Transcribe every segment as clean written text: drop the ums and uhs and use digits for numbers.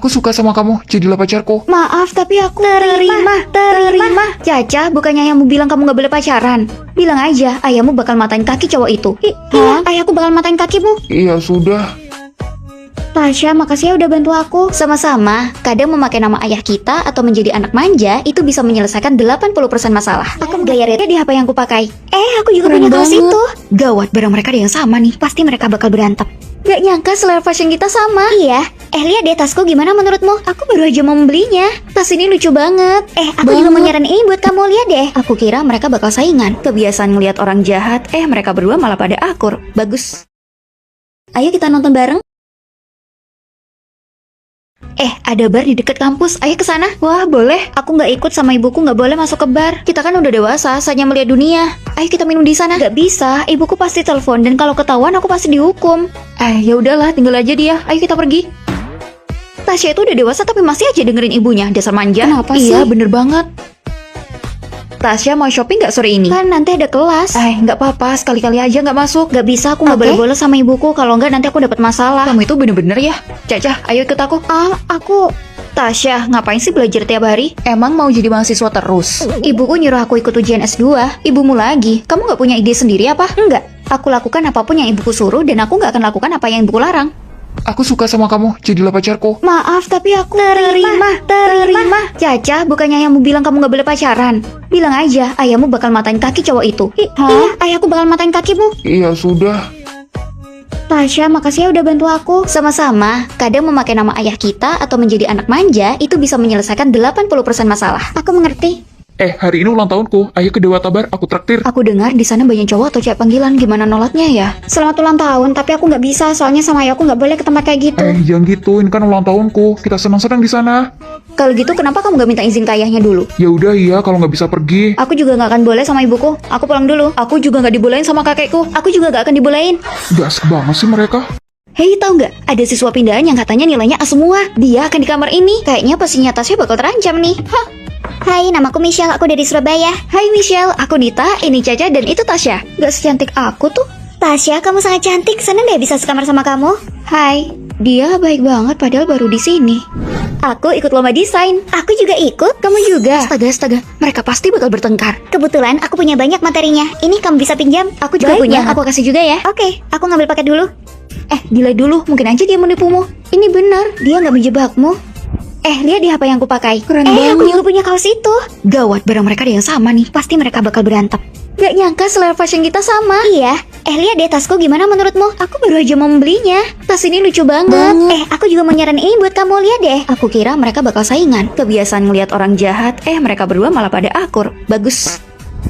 Aku suka sama kamu, jadilah pacarku. Maaf, tapi aku terima. Caca, bukannya ayahmu bilang kamu gak boleh pacaran? Bilang aja, ayahmu bakal matain kaki cowok itu. Iya, ayahku bakal matain kakimu. Iya, sudah. Tasya, makasih ya udah bantu aku. Sama-sama. Kadang memakai nama ayah kita atau menjadi anak manja itu bisa menyelesaikan 80% masalah. Aku gaya rete di HP yang kupakai. Aku juga Keren punya kaos banget. itu. Gawat, barang mereka ada yang sama nih. Pasti mereka bakal berantem. Gak nyangka selera fashion kita sama. Iya. Lihat deh tasku, gimana menurutmu? Aku baru aja mau membelinya. Tas ini lucu banget. Aku juga mau nyaranin ini buat kamu, lihat deh. Aku kira mereka bakal saingan. Kebiasaan ngelihat orang jahat, mereka berdua malah pada akur. Bagus. Ayo kita nonton bareng. Ada bar di dekat kampus. Ayo ke sana. Wah, boleh. Aku nggak ikut sama ibuku, nggak boleh masuk ke bar. Kita kan udah dewasa, saatnya melihat dunia. Ayo kita minum di sana. Nggak bisa. Ibuku pasti telepon dan kalau ketahuan aku pasti dihukum. Ya udahlah, tinggal aja dia. Ayo kita pergi. Tasya itu udah dewasa tapi masih aja dengerin ibunya. Dasar manja. Kenapa sih? Iya, bener banget. Tasya mau shopping nggak sore ini? Kan nanti ada kelas. Nggak apa-apa, sekali-kali aja nggak masuk. Nggak bisa, aku nggak boleh bolos sama ibuku. Kalau nggak nanti aku dapat masalah. Kamu itu bener-bener ya. Caca, ayo ikut aku. Aku... Tasya, ngapain sih belajar tiap hari? Emang mau jadi mahasiswa terus? Ibuku nyuruh aku ikut ujian S2. Ibumu lagi. Kamu nggak punya ide sendiri apa? Enggak. Aku lakukan apapun yang ibuku suruh dan aku nggak akan lakukan apa yang ibuku larang. Aku suka sama kamu, jadilah pacarku. Maaf, tapi aku terima. Caca, bukannya ayahmu bilang kamu gak boleh pacaran? Bilang aja, ayahmu bakal matain kaki cowok itu. Iya, ayahku bakal matain kakimu. Iya, sudah. Tasya, makasih ya udah bantu aku. Sama-sama. Kadang memakai nama ayah kita atau menjadi anak manja itu bisa menyelesaikan 80% masalah. Aku mengerti. Hari ini ulang tahunku. Ayo ke Dewa Tabar, aku traktir. Aku dengar di sana banyak cowok atau cewek panggilan. Gimana nolaknya ya? Selamat ulang tahun, tapi aku nggak bisa. Soalnya sama ayahku nggak boleh ke tempat kayak gitu. Jangan gitu, ini kan ulang tahunku. Kita senang-senang di sana. Kalau gitu, kenapa kamu nggak minta izin ke ayahnya dulu? Ya udah iya, kalau nggak bisa pergi. Aku juga nggak akan boleh sama ibuku. Aku pulang dulu. Aku juga nggak dibolehin sama kakekku. Aku juga nggak akan dibolehin. Gak asik banget sih mereka. Hei, tahu nggak? Ada siswa pindahan yang katanya nilainya A semua. Dia akan di kamar ini. Kayaknya pastinya Tasya bakal terancam nih. Hai, namaku Michelle. Aku dari Surabaya. Hai Michelle, aku Dita. Ini Caca dan itu Tasya. Gak secantik aku tuh. Tasya, kamu sangat cantik. Seneng deh bisa sekamar sama kamu. Hai. Dia baik banget padahal baru di sini. Aku ikut lomba desain. Aku juga ikut. Kamu juga. Astaga. Mereka pasti bakal bertengkar. Kebetulan aku punya banyak materinya. Ini kamu bisa pinjam. Aku juga punya. Aku kasih juga ya. Oke, aku ngambil paket dulu. Delay dulu. Mungkin aja dia menipumu. Ini benar. Dia nggak menjebakmu. Lihat di HP yang kupakai. Keren banget. Aku juga punya kaos itu. Gawat, barang mereka ada yang sama nih. Pasti mereka bakal berantem. Gak nyangka selera fashion kita sama. Iya. Lihat deh tasku, gimana menurutmu? Aku baru aja mau membelinya. Tas ini lucu banget. Aku juga mau nyaranin ini buat kamu, lihat deh. Aku kira mereka bakal saingan. Kebiasaan ngelihat orang jahat, mereka berdua malah pada akur. Bagus.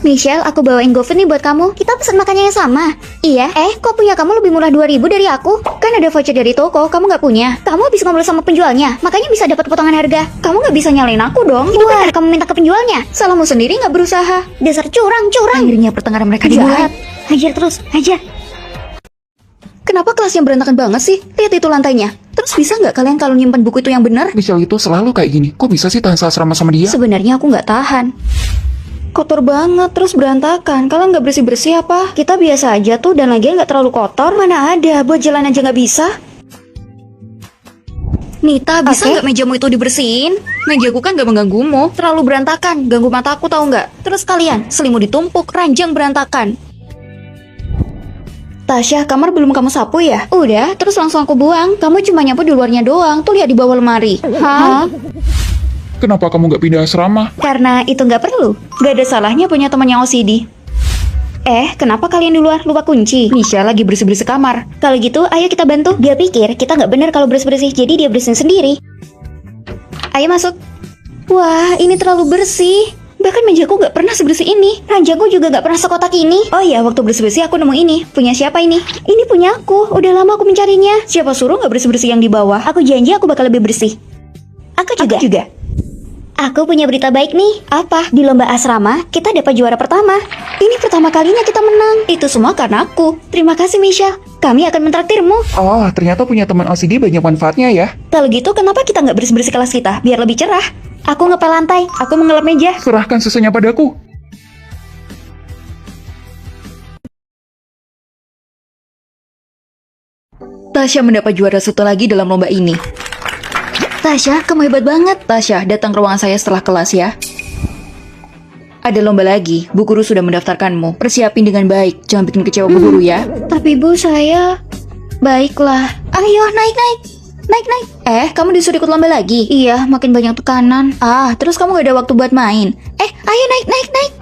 Michelle, aku bawain GoFood nih buat kamu. Kita pesan makannya yang sama. Iya. Kok punya kamu lebih murah 2.000 dari aku? Kan ada voucher dari toko, kamu nggak punya. Kamu habis ngobrol sama penjualnya, makanya bisa dapat potongan harga. Kamu nggak bisa nyalain aku dong. Itu benar kamu minta ke penjualnya. Salahmu sendiri nggak berusaha. Dasar curang. Akhirnya pertengkaran mereka dibuat. Hajar terus, hajar. Kenapa kelasnya berantakan banget sih? Lihat itu lantainya. Terus bisa nggak kalian kalau nyimpan buku itu yang benar? Michelle itu selalu kayak gini. Kok bisa sih tahan asrama sama dia? Sebenarnya aku nggak tahan. Kotor banget, terus berantakan. Kalian nggak bersih-bersih apa? Kita biasa aja tuh, dan lagian nggak terlalu kotor. Mana ada, buat jalan aja nggak bisa. Nita, bisa nggak mejamu itu dibersihin? Mejaku kan nggak mengganggumu. Terlalu berantakan, ganggu mataku tahu nggak? Terus kalian, selimut ditumpuk, ranjang berantakan. Tasya, kamar belum kamu sapu ya? Udah, terus langsung aku buang. Kamu cuma nyapu di luarnya doang. Tuh lihat di bawah lemari. Hah? Kenapa kamu nggak pindah asrama? Karena itu nggak perlu. Nggak ada salahnya punya teman yang OCD. Kenapa kalian di luar lupa kunci? Michelle lagi bersih-bersih kamar. Kalau gitu, ayo kita bantu. Dia pikir kita nggak benar kalau bersih-bersih, jadi dia bersihin sendiri. Ayo masuk. Wah, ini terlalu bersih. Bahkan mejaku nggak pernah sebersih ini. Ranjangku juga nggak pernah sekotak ini. Oh iya, waktu bersih-bersih aku nemu ini. Punya siapa ini? Ini punya aku. Udah lama aku mencarinya. Siapa suruh nggak bersih-bersih yang di bawah? Aku janji aku bakal lebih bersih. Aku juga. Aku punya berita baik nih. Apa? Di lomba asrama, kita dapat juara pertama. Ini pertama kalinya kita menang. Itu semua karena aku. Terima kasih, Michelle. Kami akan mentraktirmu. Oh, ternyata punya teman OCD banyak manfaatnya ya. Kalau gitu, kenapa kita nggak bersih-bersih kelas kita? Biar lebih cerah. Aku ngepel lantai. Aku mengelap meja. Serahkan sisanya padaku. Tasya mendapat juara satu lagi dalam lomba ini. Tasya, kamu hebat banget. Tasya, datang ke ruangan saya setelah kelas ya. Ada lomba lagi. Bu guru sudah mendaftarkanmu. Persiapin dengan baik. Jangan bikin kecewa bu guru ya. Tapi bu, saya... Baiklah. Ayo, naik. Kamu disuruh ikut lomba lagi? Iya, makin banyak tekanan. Terus kamu gak ada waktu buat main? Ayo naik.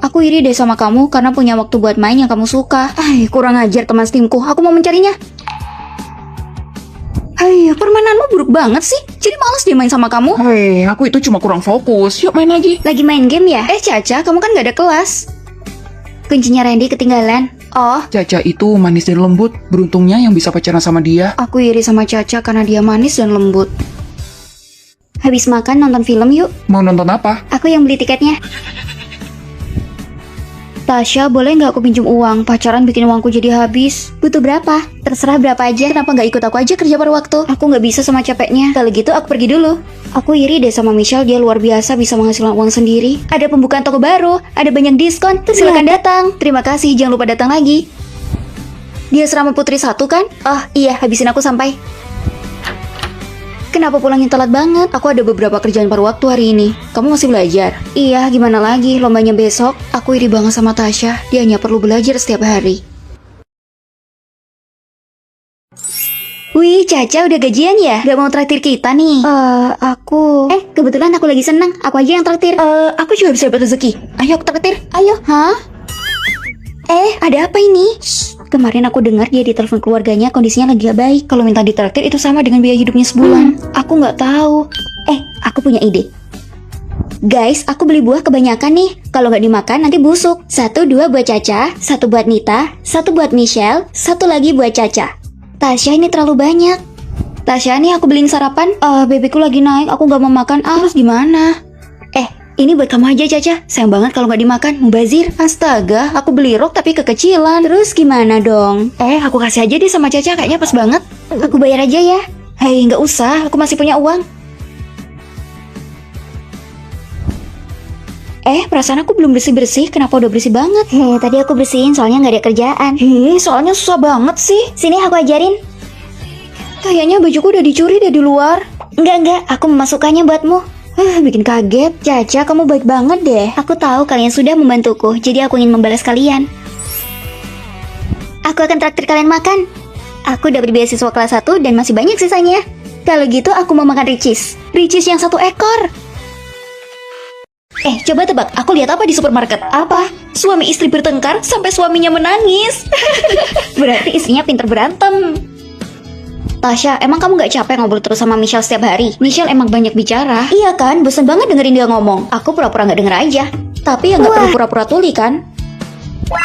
Aku iri deh sama kamu karena punya waktu buat main yang kamu suka. Kurang ajar teman timku. Aku mau mencarinya. Permainanmu buruk banget sih. Jadi males dia main sama kamu. Hei, aku itu cuma kurang fokus. Yuk main lagi. Lagi main game ya? Caca, kamu kan gak ada kelas. Kuncinya Randy ketinggalan. Oh, Caca itu manis dan lembut. Beruntungnya yang bisa pacaran sama dia. aku iri sama Caca karena dia manis dan lembut. Habis makan nonton film yuk. Mau nonton apa? Aku yang beli tiketnya. Tasya, boleh nggak aku pinjam uang? Pacaran bikin uangku jadi habis. Butuh berapa? Terserah berapa aja. Kenapa nggak ikut aku aja kerja paruh waktu? Aku nggak bisa sama capeknya. Kalau gitu aku pergi dulu. Aku iri deh sama Michelle, dia luar biasa bisa menghasilkan uang sendiri. Ada pembukaan toko baru, ada banyak diskon. Silakan datang. Terima kasih, jangan lupa datang lagi. Dia serama putri 1 kan? Oh iya, habisin aku sampai. Kenapa pulangnya telat banget? Aku ada beberapa kerjaan paruh waktu hari ini. Kamu masih belajar? Iya, gimana lagi? Lombanya besok. Aku iri banget sama Tasya. Dia hanya perlu belajar setiap hari. Wih, Caca udah gajian ya? Gak mau traktir kita nih? Aku... kebetulan aku lagi seneng. Aku aja yang traktir. Aku juga bisa dapat rezeki. Ayo aku traktir. Ayo. Hah? Ada apa ini? Kemarin aku dengar dia ditelepon keluarganya kondisinya lagi gak baik. Kalau minta ditraktir itu sama dengan biaya hidupnya sebulan. Aku nggak tahu. Aku punya ide. Guys, aku beli buah kebanyakan nih. Kalau nggak dimakan nanti busuk. 1, 2 buat Caca, 1 buat Nita, 1 buat Michelle, 1 lagi buat Caca. Tasya, ini terlalu banyak. Tasya, nih aku beliin sarapan. Bebeku lagi naik, aku nggak mau makan. Terus gimana? Ini buat kamu aja, Caca. Sayang banget kalau nggak dimakan, mubazir. Astaga, aku beli rok tapi kekecilan. Terus gimana dong? Aku kasih aja deh sama Caca, kayaknya pas banget. Aku bayar aja ya. Hei, nggak usah, aku masih punya uang. Perasaan aku belum bersih-bersih. Kenapa udah bersih banget? Tadi aku bersihin soalnya nggak ada kerjaan. Soalnya susah banget sih. Sini aku ajarin. Kayaknya bajuku udah dicuri dari luar. Enggak, aku memasukkannya buatmu. Bikin kaget. Caca, kamu baik banget deh. Aku tahu kalian sudah membantuku, jadi aku ingin membalas kalian. Aku akan traktir kalian makan. Aku dapat beasiswa kelas 1 dan masih banyak sisanya. Kalau gitu aku mau makan Ricis. Ricis yang 1 ekor. Coba tebak, aku lihat apa di supermarket? Apa? Suami istri bertengkar sampai suaminya menangis. Berarti istrinya pinter berantem. Tasya, emang kamu gak capek ngobrol terus sama Michelle setiap hari? Michelle emang banyak bicara. Iya kan, bosan banget dengerin dia ngomong. Aku pura-pura gak denger aja. Tapi ya gak perlu pura-pura tuli kan?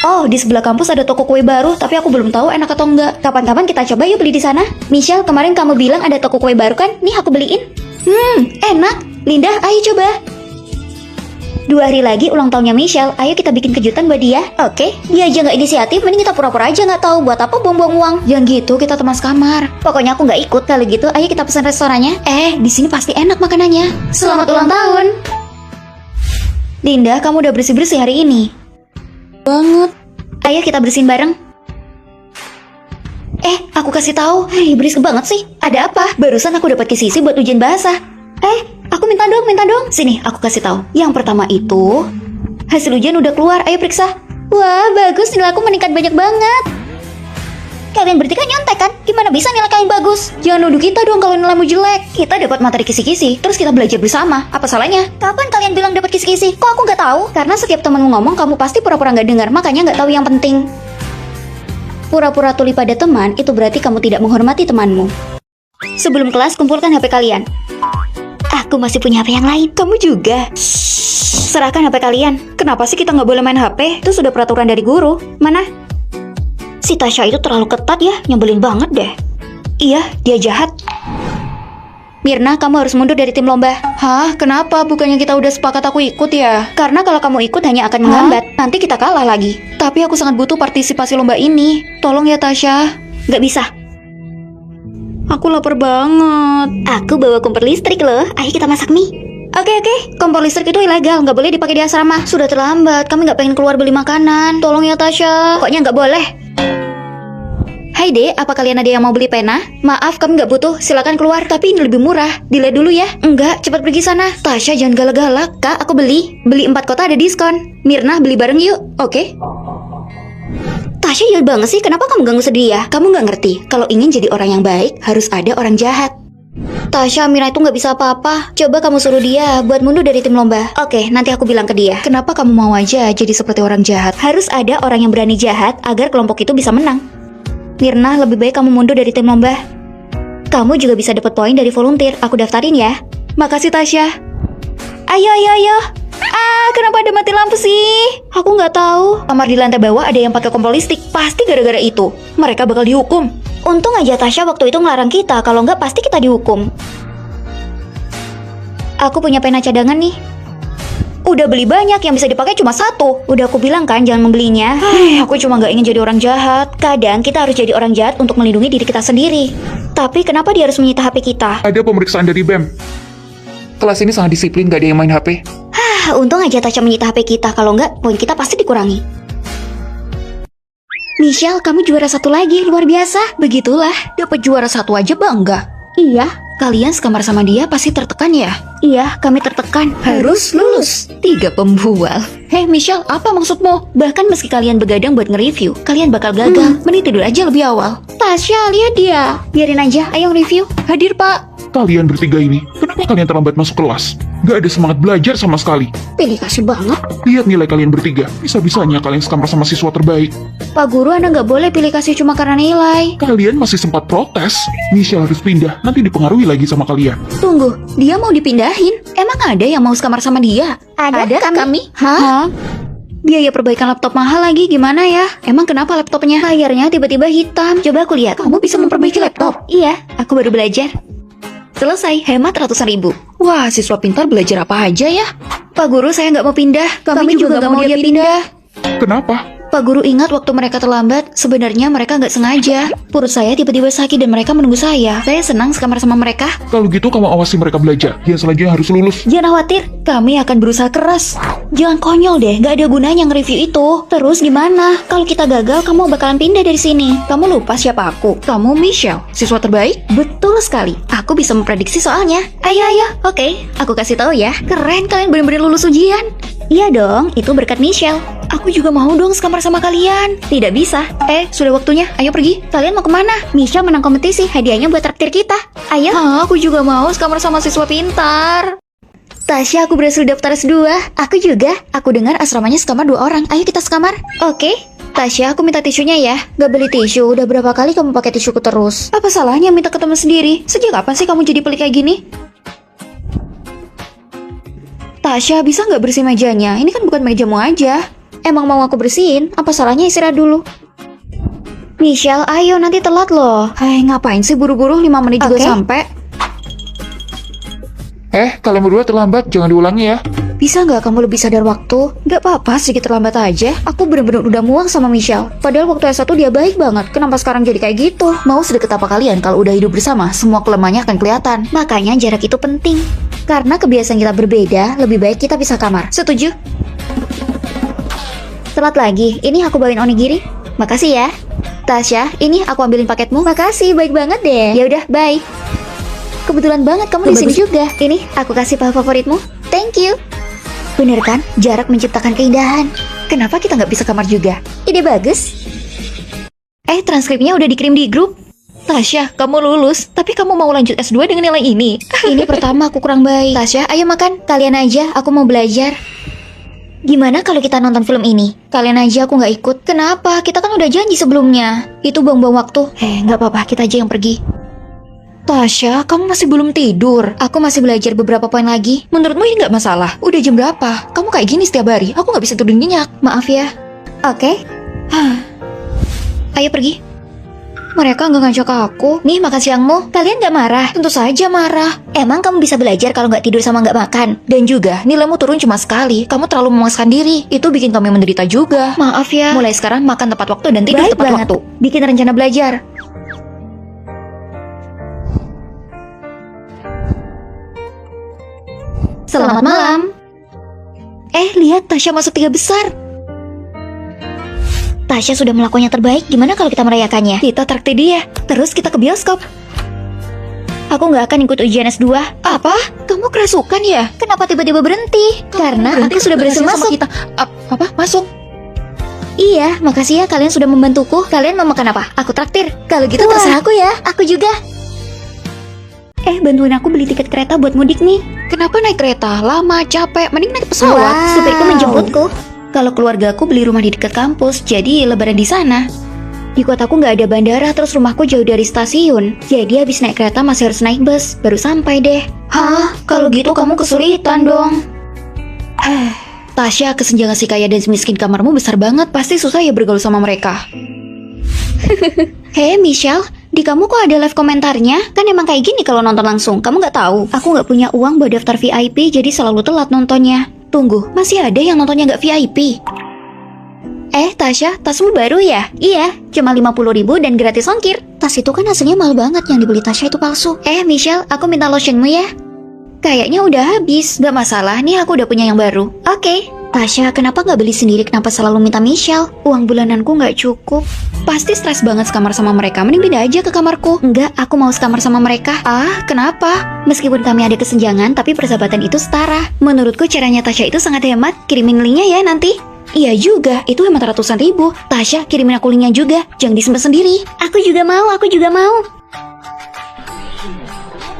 Oh, di sebelah kampus ada toko kue baru, tapi aku belum tahu enak atau enggak. Kapan-kapan kita coba yuk beli di sana. Michelle, kemarin kamu bilang ada toko kue baru kan? Nih aku beliin. Enak. Linda, ayo coba. 2 hari lagi ulang tahunnya Michelle. Ayo kita bikin kejutan buat dia. Oke, dia aja nggak inisiatif, mending kita pura-pura aja nggak tahu. Buat apa buang-buang uang? Jangan gitu, kita teman sekamar. Pokoknya aku nggak ikut. Kalau gitu, ayo kita pesan restorannya. Di sini pasti enak makanannya. Selamat ulang tahun. Linda, kamu udah bersih-bersih hari ini. Banget. Ayo kita bersihin bareng. Aku kasih tahu. Berisik banget sih. Ada apa? Barusan aku dapat kisisi buat ujian bahasa. Aku minta dong. Sini, aku kasih tahu. Yang pertama itu, hasil ujian udah keluar. Ayo periksa. Wah, bagus. Nilai aku meningkat banyak banget. Kalian bertiga nyontek kan? Gimana bisa nilai kalian bagus? Jangan nuduh kita dong kalau nilaimu jelek. Kita dapat materi kisi-kisi, terus kita belajar bersama. Apa salahnya? Kapan kalian bilang dapat kisi-kisi? Kok aku nggak tahu? Karena setiap temanmu ngomong, kamu pasti pura-pura nggak dengar. Makanya nggak tahu yang penting. Pura-pura tuli pada teman, itu berarti kamu tidak menghormati temanmu. Sebelum kelas, kumpulkan HP kalian. Aku masih punya HP yang lain. Kamu juga. Serahkan HP kalian. Kenapa sih kita nggak boleh main HP? Itu sudah peraturan dari guru. Mana? Si Tasya itu terlalu ketat ya. Nyebelin banget deh. Iya, dia jahat. Mirna, kamu harus mundur dari tim lomba. Hah? Kenapa? Bukannya kita udah sepakat aku ikut ya? Karena kalau kamu ikut hanya akan menghambat. Nanti kita kalah lagi. Tapi aku sangat butuh partisipasi lomba ini. Tolong ya Tasya. Nggak bisa. Aku lapar banget. Aku bawa kompor listrik loh. Ayo kita masak mie. Oke. Kompor listrik itu ilegal. Nggak boleh dipakai di asrama. Sudah terlambat. Kami nggak pengen keluar beli makanan. Tolong ya Tasya. Pokoknya nggak boleh. Hai dek, apa kalian ada yang mau beli pena? Maaf, kami nggak butuh, silakan keluar. Tapi ini lebih murah, dilihat dulu ya. Enggak, cepat pergi sana. Tasya jangan galak-galak, kak aku beli. Beli 4 kotak ada diskon. Mirna beli bareng yuk, oke? Tasya jahat banget sih, kenapa kamu ganggu sedih ya? Kamu nggak ngerti, kalau ingin jadi orang yang baik, harus ada orang jahat. Tasya, Mira itu nggak bisa apa-apa. Coba kamu suruh dia buat mundur dari tim lomba. Oke, nanti aku bilang ke dia. Kenapa kamu mau aja jadi seperti orang jahat? Harus ada orang yang berani jahat agar kelompok itu bisa menang. Mirna, lebih baik kamu mundur dari tim lomba. Kamu juga bisa dapat poin dari volunteer. Aku daftarin ya. Makasih Tasya. Ayo. Kenapa ada mati lampu sih? Aku nggak tahu. Kamar di lantai bawah ada yang pakai kompor listrik. Pasti gara-gara itu. Mereka bakal dihukum. Untung aja Tasya waktu itu ngelarang kita. Kalau nggak pasti kita dihukum. Aku punya pena cadangan nih. Udah beli banyak, yang bisa dipakai cuma 1. Udah aku bilang kan jangan membelinya. Aku cuma nggak ingin jadi orang jahat. Kadang kita harus jadi orang jahat untuk melindungi diri kita sendiri. Tapi kenapa dia harus menyita HP kita? Ada pemeriksaan dari BEM. Kelas ini sangat disiplin, gak ada yang main HP. Untung aja Tasya menyita HP kita. Kalau nggak, poin kita pasti dikurangi. Michelle, kamu juara 1 lagi, luar biasa. Begitulah, dapat juara 1 aja bangga. Iya. Kalian sekamar sama dia pasti tertekan ya? Iya, kami tertekan. Harus lulus. 3 pembual. Hei Michelle, apa maksudmu? Bahkan meski kalian begadang buat nge-review, kalian bakal gagal. Mending tidur aja lebih awal. Tasya, lihat dia. Biarin aja, ayo review. Hadir pak. Kalian bertiga ini, kenapa kalian terlambat masuk kelas? Gak ada semangat belajar sama sekali. Pilih kasih banget. Lihat nilai kalian bertiga, bisa-bisanya kalian sekamar sama siswa terbaik. Pak guru, Anda nggak boleh pilih kasih cuma karena nilai. Kalian masih sempat protes. Michelle harus pindah, nanti dipengaruhi lagi sama kalian. Tunggu, dia mau dipindahin? Emang ada yang mau sekamar sama dia? Ada kami. Hah? Biaya perbaikan laptop mahal lagi, gimana ya? Emang kenapa laptopnya? Layarnya tiba-tiba hitam. Coba aku lihat. Kamu bisa memperbaiki laptop? Iya, aku baru belajar. Selesai, hemat ratusan ribu. Wah, siswa pintar belajar apa aja ya? Pak guru, saya nggak mau pindah. Kami juga nggak mau dia pindah. Kenapa? Pak guru ingat waktu mereka terlambat, sebenarnya mereka nggak sengaja. Perut saya tiba-tiba sakit dan mereka menunggu saya. Saya senang sekamar sama mereka. Kalau gitu kamu awasi mereka belajar. Yang selanjutnya harus lulus. Jangan khawatir, kami akan berusaha keras. Jangan konyol deh, nggak ada gunanya nge-review itu. Terus gimana? Kalau kita gagal, kamu bakalan pindah dari sini. Kamu lupa siapa aku? Kamu Michelle, siswa terbaik? Betul sekali. Aku bisa memprediksi soalnya. Ayo. Oke, aku kasih tahu ya. Keren, kalian benar-benar lulus ujian. Iya dong, itu berkat Michelle. Aku juga mau dong sekamar sama kalian. Tidak bisa. Sudah waktunya. Ayo pergi. Kalian mau kemana? Michelle menang kompetisi. Hadiahnya buat traktir kita. Ayo. Aku juga mau sekamar sama siswa pintar. Tasya, aku berhasil daftar S2. Aku juga. Aku dengar asramanya sekamar 2 orang. Ayo kita sekamar. Oke. Tasya, aku minta tisunya ya. Gak beli tisu. Udah berapa kali kamu pakai tisuku terus? Apa salahnya minta ke teman sendiri? Sejak kapan sih kamu jadi pelik kayak gini? Tasya, bisa nggak bersih mejanya? Ini kan bukan mejamu aja. Emang mau aku bersihin? Apa salahnya istirahat dulu? Michelle, ayo nanti telat loh. Hai, ngapain sih buru-buru 5 menit juga sampai? Kalian berdua terlambat, jangan diulangi ya. Bisa nggak kamu lebih sadar waktu? Nggak apa-apa, sedikit terlambat aja. Aku bener-bener udah muak sama Michelle. Padahal waktu S1 dia baik banget. Kenapa sekarang jadi kayak gitu? Mau sedekat apa kalian kalau udah hidup bersama? Semua kelemahannya akan kelihatan. Makanya jarak itu penting. Karena kebiasaan kita berbeda, lebih baik kita pisah kamar. Setuju? Telat lagi, ini aku bawain onigiri. Makasih ya. Tasya, ini aku ambilin paketmu. Makasih, baik banget deh. Ya udah, bye. Kebetulan banget kamu di sini juga. Ini aku kasih paha favoritmu. Thank you. Bener kan? Jarak menciptakan keindahan. Kenapa kita nggak bisa kamar juga? Ide bagus. Transkripnya udah dikirim di grup. Tasya, kamu lulus, tapi kamu mau lanjut S2 dengan nilai ini. Ini pertama aku kurang baik. Tasya, ayo makan. Kalian aja, aku mau belajar. Gimana kalau kita nonton film ini? Kalian aja, aku nggak ikut. Kenapa? Kita kan udah janji sebelumnya. Itu buang-buang waktu. Nggak apa-apa, kita aja yang pergi. Tasya, kamu masih belum tidur. Aku masih belajar beberapa poin lagi. Menurutmu ini nggak masalah? Udah jam berapa? Kamu kayak gini setiap hari. Aku nggak bisa tidur nyenyak. Maaf ya. Oke. Ayo pergi. Mereka nggak ngajak aku. Nih, makan siangmu. Kalian nggak marah? Tentu saja marah. Emang kamu bisa belajar kalau nggak tidur sama nggak makan? Dan juga, nilaimu turun cuma sekali. Kamu terlalu memuaskan diri. Itu bikin kami menderita juga. Maaf ya. Mulai sekarang makan tepat waktu dan tidur tepat waktu. Bikin rencana belajar. Selamat malam. Lihat Tasya masuk 3 besar. Tasya sudah melakukannya terbaik. Gimana kalau kita merayakannya? Kita traktir dia. Terus kita ke bioskop. Aku nggak akan ikut ujian S2. Apa? Kamu kerasukan ya? Kenapa tiba-tiba berhenti? Karena aku sudah berhasil masuk. Apa? Masuk? Iya, makasih ya kalian sudah membantuku. Kalian mau makan apa? Aku traktir. Kalau gitu terserah aku ya. Aku juga. Bantuin aku beli tiket kereta buat mudik nih. Kenapa naik kereta? Lama, capek. Mending naik pesawat. Supirku menjemputku. Kalau keluargaku beli rumah di dekat kampus, jadi lebaran di sana. Di kotaku nggak ada bandara, terus rumahku jauh dari stasiun. Jadi habis naik kereta masih harus naik bus, baru sampai deh. Hah? Kalau gitu kamu kesulitan dong. Tasya, kesenjangan si kaya dan si miskin kamarmu besar banget. Pasti susah ya bergaul sama mereka. Hei Michelle, di kamu kok ada live komentarnya? Kan emang kayak gini kalau nonton langsung, kamu nggak tahu. Aku nggak punya uang buat daftar VIP, jadi selalu telat nontonnya. Tunggu, masih ada yang nontonnya nggak VIP? Tasya, tasmu baru ya? Iya, cuma 50.000 dan gratis ongkir. Tas itu kan hasilnya mahal banget, yang dibeli Tasya itu palsu. Michelle, aku minta lotionmu ya. Kayaknya udah habis, gak masalah, nih aku udah punya yang baru. Oke. Tasya, kenapa gak beli sendiri? Kenapa selalu minta Michelle? Uang bulananku gak cukup. Pasti stres banget sekamar sama mereka. Mending pindah aja ke kamarku. Enggak, aku mau sekamar sama mereka. Kenapa? Meskipun kami ada kesenjangan, tapi persahabatan itu setara. Menurutku caranya Tasya itu sangat hemat. Kirimin linknya ya nanti. Iya juga, itu hemat ratusan ribu. Tasya, kirimin aku linknya juga. Jangan disimpan sendiri. Aku juga mau.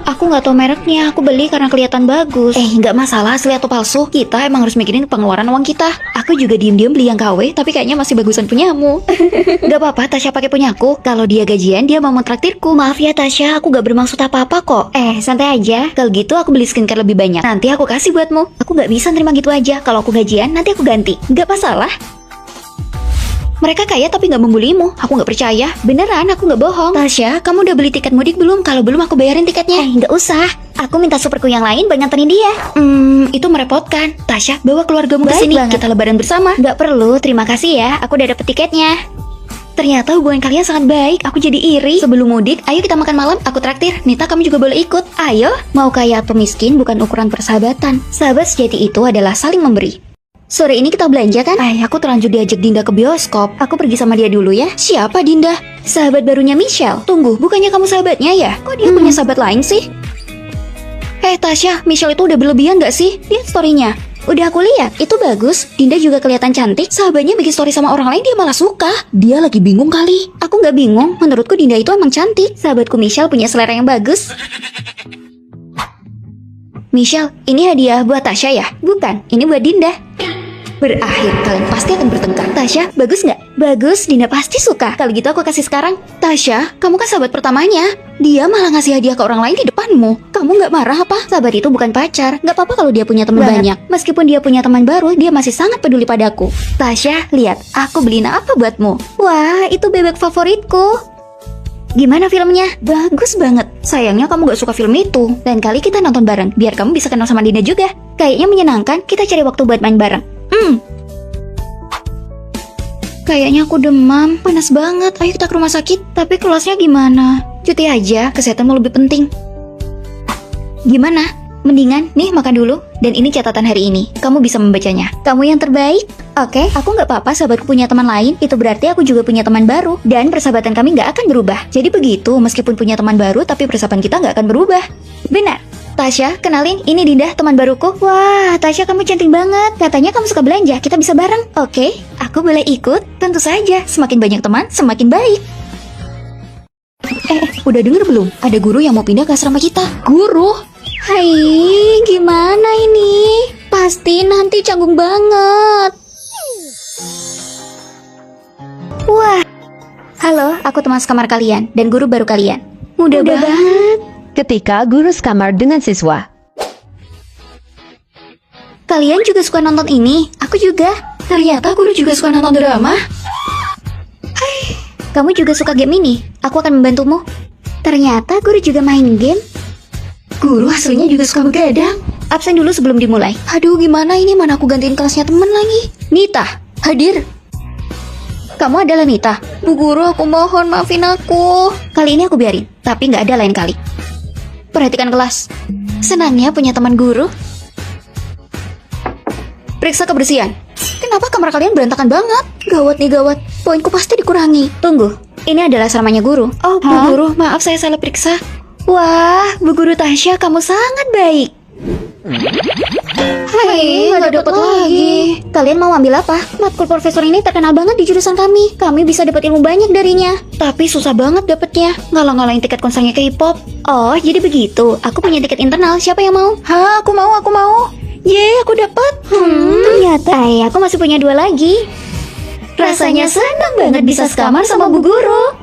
Aku nggak tahu mereknya, aku beli karena kelihatan bagus. Nggak masalah asli atau palsu. Kita emang harus mikirin pengeluaran uang kita. Aku juga diem-diem beli yang KW, tapi kayaknya masih bagusan punyamu. Gak apa-apa, Tasya pakai punyaku. Kalau dia gajian, dia mau mentraktirku. Maaf ya Tasya, aku gak bermaksud apa-apa kok. Santai aja. Kalau gitu aku beli skincare lebih banyak. Nanti aku kasih buatmu. Aku gak bisa nerima gitu aja. Kalau aku gajian, nanti aku ganti. Gak masalah. Mereka kaya tapi gak membulimu. Aku gak percaya. Beneran, aku gak bohong. Tasya, kamu udah beli tiket mudik belum? Kalau belum aku bayarin tiketnya. Gak usah. Aku minta superku yang lain buat nganterin dia. Itu merepotkan. Tasya, bawa keluargamu kesini. Kita lebaran bersama. Gak perlu, terima kasih ya. Aku udah dapet tiketnya. Ternyata hubungan kalian sangat baik. Aku jadi iri. Sebelum mudik, ayo kita makan malam. Aku traktir. Nita, kamu juga boleh ikut. Ayo. Mau kaya atau miskin bukan ukuran persahabatan. Sahabat sejati itu adalah saling memberi. Sore ini kita belanja kan? Aku terlanjur diajak Dinda ke bioskop. Aku pergi sama dia dulu ya. Siapa Dinda? Sahabat barunya Michelle. Tunggu, bukannya kamu sahabatnya ya? Kok dia punya sahabat lain sih? Tasya, Michelle itu udah berlebihan gak sih? Lihat story-nya. Udah aku lihat, itu bagus. Dinda juga kelihatan cantik. Sahabatnya bikin story sama orang lain, dia malah suka. Dia lagi bingung kali. Aku gak bingung, menurutku Dinda itu emang cantik. Sahabatku Michelle punya selera yang bagus. Michelle, ini hadiah buat Tasya ya? Bukan, ini buat Dinda. Berakhir, kalian pasti akan bertengkar. Tasya, bagus nggak? Bagus, Dinda pasti suka. Kalau gitu aku kasih sekarang. Tasya, kamu kan sahabat pertamanya. Dia malah ngasih hadiah ke orang lain di depanmu. Kamu nggak marah apa? Sahabat itu bukan pacar. Nggak apa-apa kalau dia punya teman banyak. Meskipun dia punya teman baru, dia masih sangat peduli padaku. Tasya, lihat, aku beliin apa buatmu. Wah, itu bebek favoritku. Gimana filmnya? Bagus banget. Sayangnya kamu gak suka film itu. Lain kali kita nonton bareng, biar kamu bisa kenal sama Dinda juga. Kayaknya menyenangkan, kita cari waktu buat main bareng. Kayaknya aku demam, panas banget. Ayo kita ke rumah sakit. Tapi kelasnya gimana? Cuti aja, kesehatanmu lebih penting. Gimana? Mendingan, nih makan dulu. Dan ini catatan hari ini, kamu bisa membacanya. Kamu yang terbaik. Oke, aku nggak apa-apa sahabatku punya teman lain. Itu berarti aku juga punya teman baru. Dan persahabatan kami nggak akan berubah. Jadi begitu, meskipun punya teman baru, tapi persahabatan kita nggak akan berubah. Benar. Tasya, kenalin, ini Dinda, teman baruku. Wah, Tasya kamu cantik banget. Katanya kamu suka belanja, kita bisa bareng. Oke, aku boleh ikut? Tentu saja, semakin banyak teman, semakin baik. Udah denger belum? Ada guru yang mau pindah ke asrama kita. Guru? Hai, gimana ini? Pasti nanti canggung banget. Wah. Halo, aku teman sekamar kalian dan guru baru kalian. Mudah banget. Ketika guru sekamar dengan siswa. Kalian juga suka nonton ini? Aku juga. Ternyata guru juga suka nonton drama. Hai, kamu juga suka game ini? Aku akan membantumu. Ternyata guru juga main game. Guru aslinya juga suka begadang. Absen dulu sebelum dimulai. Aduh, gimana ini? Mana aku gantiin kelasnya temen lagi. Nita, hadir. Kamu adalah Nita. Bu guru, aku mohon maafin aku. Kali ini aku biarin, tapi nggak ada lain kali. Perhatikan kelas. Senangnya punya teman guru. Periksa kebersihan. Kenapa kamar kalian berantakan banget? Gawat nih, gawat. Poinku pasti dikurangi. Tunggu, ini adalah asramanya guru. Oh, Bu Guru, maaf saya salah periksa. Wah, Bu Guru Tasya, kamu sangat baik. Hai, nggak dapet lagi. Kalian mau ambil apa? Matkul profesor ini terkenal banget di jurusan kami. Kami bisa dapat ilmu banyak darinya. Tapi susah banget dapetnya. Ngalah-ngalahin tiket konsernya ke hip-hop. Oh, jadi begitu. Aku punya tiket internal. Siapa yang mau? Hah, aku mau. Yeay, aku dapat. Ternyata aku masih punya 2 lagi. Rasanya senang banget bisa sekamar sama Bu Guru.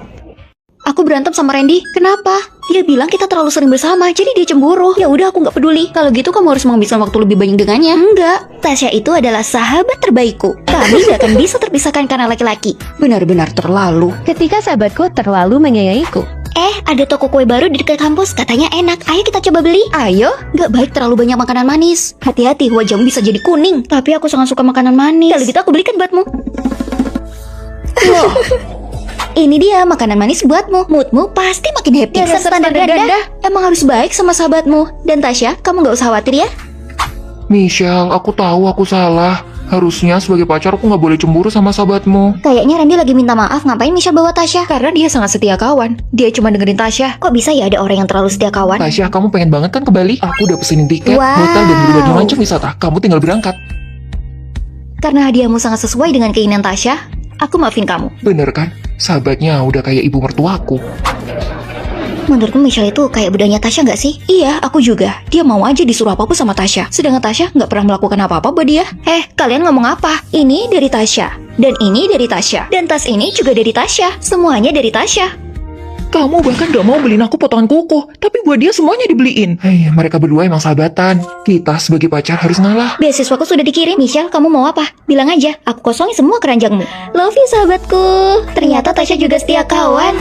Aku berantem sama Randy. Kenapa? Dia bilang kita terlalu sering bersama, jadi dia cemburu. Ya udah, aku nggak peduli. Kalau gitu kamu harus menghabiskan waktu lebih banyak dengannya. Enggak, Tasya itu adalah sahabat terbaikku. Kami gak akan bisa terpisahkan karena laki-laki. Benar-benar terlalu. Ketika sahabatku terlalu menyayangiku. Ada toko kue baru di dekat kampus. Katanya enak. Ayo kita coba beli. Ayo, nggak baik terlalu banyak makanan manis. Hati-hati, wajahmu bisa jadi kuning. Tapi aku sangat suka makanan manis. Kalau gitu aku belikan buatmu. Loh, Ini dia makanan manis buatmu. Moodmu pasti makin happy. dasar standar ganda. Emang harus baik sama sahabatmu. Dan Tasya, kamu gak usah khawatir ya. Michelle, aku tahu aku salah. Harusnya sebagai pacar aku nggak boleh cemburu sama sahabatmu. Kayaknya Randy lagi minta maaf. Ngapain Michelle bawa Tasya? Karena dia sangat setia kawan. Dia cuma dengerin Tasya. Kok bisa ya ada orang yang terlalu setia kawan? Tasya, kamu pengen banget kan ke Bali? Aku udah pesenin tiket, Wow. hotel, dan berbagai macam wisata. Kamu tinggal berangkat. Karena hadiahmu sangat sesuai dengan keinginan Tasya, aku maafin kamu. Bener kan? Sahabatnya udah kayak ibu mertuaku. Menurutmu Michelle itu kayak budanya Tasya gak sih? Iya, aku juga. Dia mau aja disuruh apapun sama Tasya. Sedangkan Tasya nggak pernah melakukan apa-apa buat dia. Kalian ngomong apa? Ini dari Tasya. Dan ini dari Tasya. Dan tas ini juga dari Tasya. Semuanya dari Tasya. Kamu bahkan gak mau beliin aku potongan kuku, tapi buat dia semuanya dibeliin. Hei, mereka berdua emang sahabatan. Kita sebagai pacar harus ngalah. Beasiswaku sudah dikirim. Michelle, kamu mau apa? Bilang aja, aku kosongin semua keranjangmu. Love you sahabatku. Ternyata Tasya juga setia kawan.